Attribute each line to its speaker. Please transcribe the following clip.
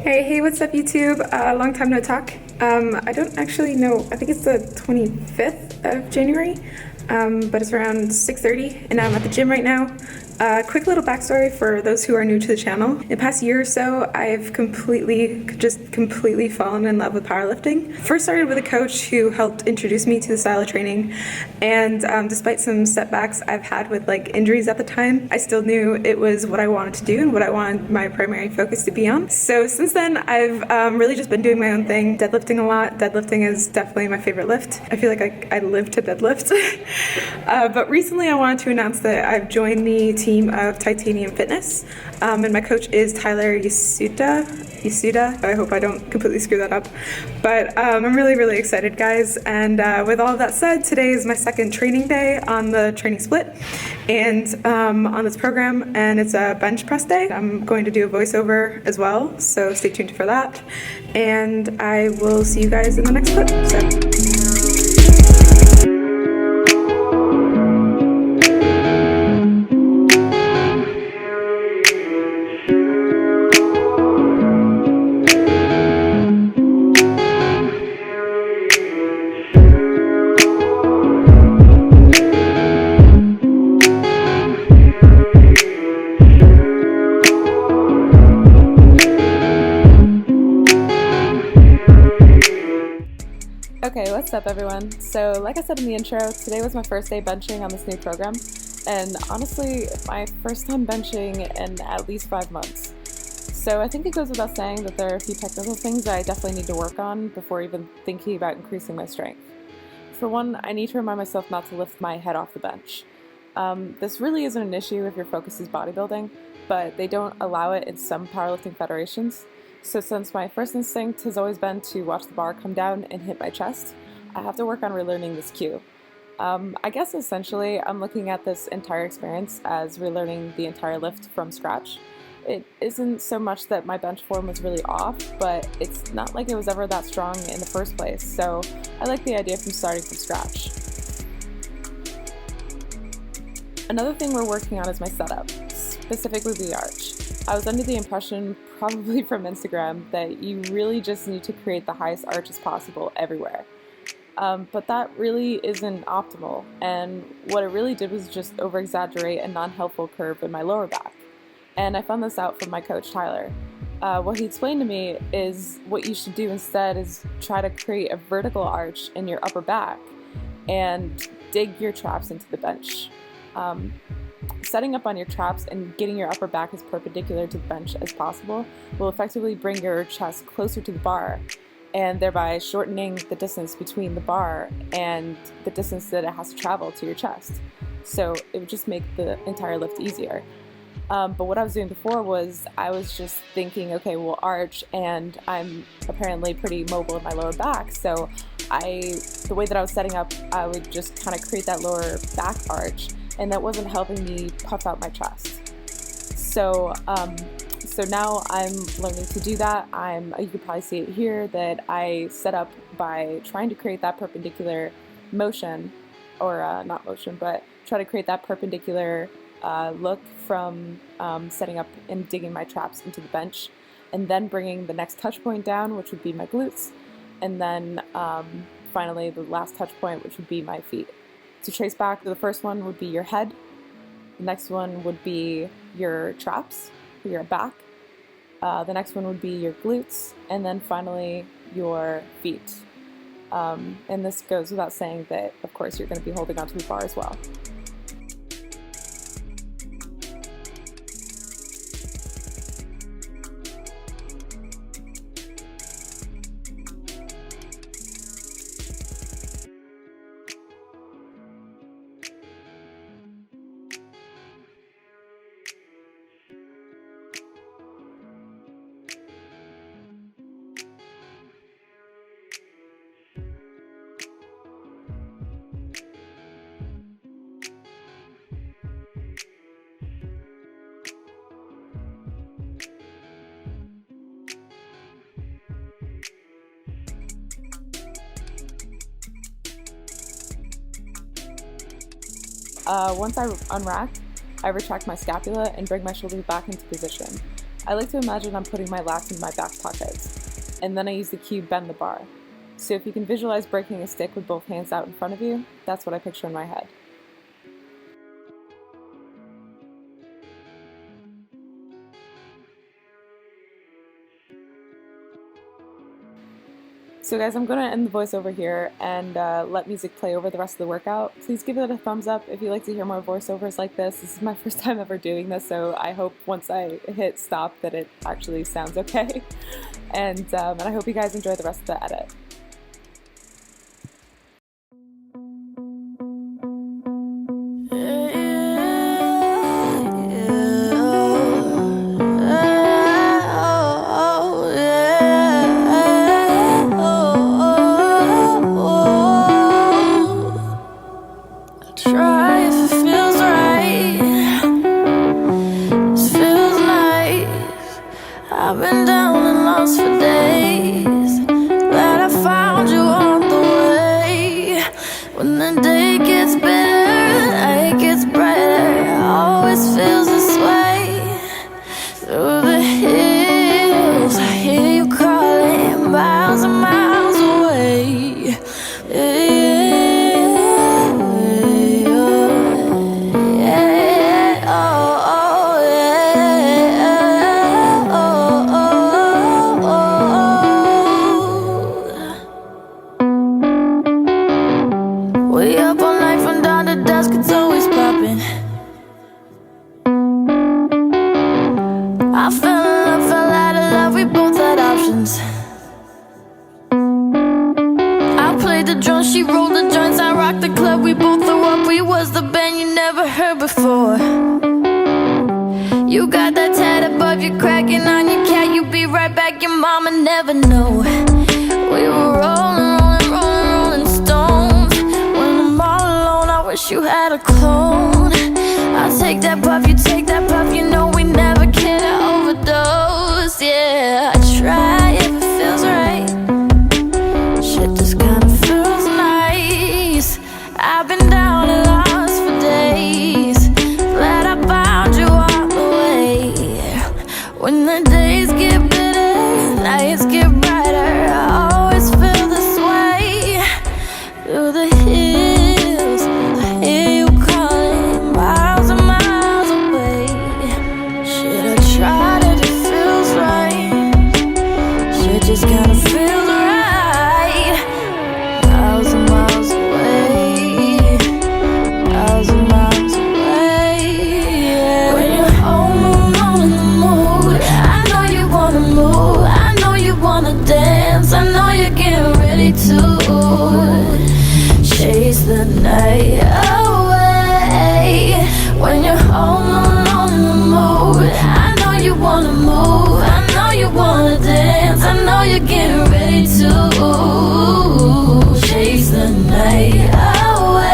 Speaker 1: Hey, what's up, YouTube? Long time no talk. I don't actually know. I think it's the 25th of January, but it's around 6:30, and I'm at the gym right now. Quick little backstory for those who are new to the channel. In the past year or so, I've completely fallen in love with powerlifting. First started with a coach who helped introduce me to the style of training, and despite some setbacks I've had with injuries at the time, I still knew it was what I wanted to do and what I wanted my primary focus to be on. So since then, I've really just been doing my own thing, deadlifting a lot. Deadlifting is definitely my favorite lift. I feel like I live to deadlift. But recently I wanted to announce that I've joined the team of Titanium Fitness, and my coach is Tyler Yasuda. I hope I don't completely screw that up, but I'm really excited, guys. And with all of that said, today is my second training day on the training split and on this program, and it's a bench press day. I'm going to do a voiceover as well, so stay tuned for that, and I will see you guys in the next clip.
Speaker 2: Okay, what's up everyone? So like I said in the intro, today was my first day benching on this new program, and honestly, my first time benching in at least 5 months. So I think it goes without saying that there are a few technical things that I definitely need to work on before even thinking about increasing my strength. For one, I need to remind myself not to lift my head off the bench. This really isn't an issue if your focus is bodybuilding, but they don't allow it in some powerlifting federations. So since my first instinct has always been to watch the bar come down and hit my chest, I have to work on relearning this cue. I guess essentially I'm looking at this entire experience as relearning the entire lift from scratch. It isn't so much that my bench form was really off, but it's not like it was ever that strong in the first place, so I like the idea from starting from scratch. Another thing we're working on is my setup, specifically the arch. I was under the impression, probably from Instagram, that you really just need to create the highest arches possible everywhere. But that really isn't optimal, and what it really did was just over-exaggerate a non-helpful curve in my lower back. And I found this out from my coach, Tyler. What he explained to me is what you should do instead is try to create a vertical arch in your upper back and dig your traps into the bench. Setting up on your traps and getting your upper back as perpendicular to the bench as possible will effectively bring your chest closer to the bar, and thereby shortening the distance between the bar and the distance that it has to travel to your chest. So it would just make the entire lift easier. But what I was doing before was I was just thinking, okay, we'll arch, and I'm apparently pretty mobile in my lower back, so the way that I was setting up, I would just kind of create that lower back arch, and that wasn't helping me puff out my chest. So now I'm learning to do that. You can probably see it here that I set up by trying to create that perpendicular motion, or not motion, but try to create that perpendicular look from setting up and digging my traps into the bench, and then bringing the next touch point down, which would be my glutes, and then finally the last touch point, which would be my feet. To trace back, the first one would be your head, the next one would be your traps, or your back, the next one would be your glutes, and then finally your feet. And this goes without saying that, of course, you're going to be holding onto the bar as well. Once I unrack, I retract my scapula and bring my shoulders back into position. I like to imagine I'm putting my lats in my back pockets, and then I use the cube bend the bar. So if you can visualize breaking a stick with both hands out in front of you, that's what I picture in my head. So guys, I'm going to end the voiceover here and let music play over the rest of the workout. Please give it a thumbs up if you'd like to hear more voiceovers like this. This is my first time ever doing this, so I hope once I hit stop that it actually sounds okay. And I hope you guys enjoy the rest of the edit.
Speaker 3: I've been down and lost for days. Glad I found you on the way. When the day gets better, the night gets brighter. It always feels this way. Through the hills, I hear you calling, miles and miles away. Way up all night from dawn to dusk, it's always popping. I fell in love, fell out of love, we both had options. I played the drums, she rolled the joints, I rocked the club, we both threw up. We was the band you never heard before. You got that tat above you, cracking on your cat, you be right back, your mama never know. We were rolling stones. When I'm all alone, I wish you had a clone. I'll take that puff, you take that puff, you know we never can overdose. Yeah, I try if it feels right. Shit just kinda feels nice. I've been down and lost for days. Glad I found you all the way. When the days get better, nights get brighter. I always feel this way. Through the hills, I hear you calling, miles and miles away. Shit, I tried it, it feels right. Shit just kinda feels right. Miles and miles away, miles and miles away. Yeah. When you're home alone in the mood, I know you wanna move, I know you wanna dance, I know you're getting ready to chase the night away. When you're home alone in the mood, I know you wanna move, I know you wanna dance, I know you're getting ready to chase the night away.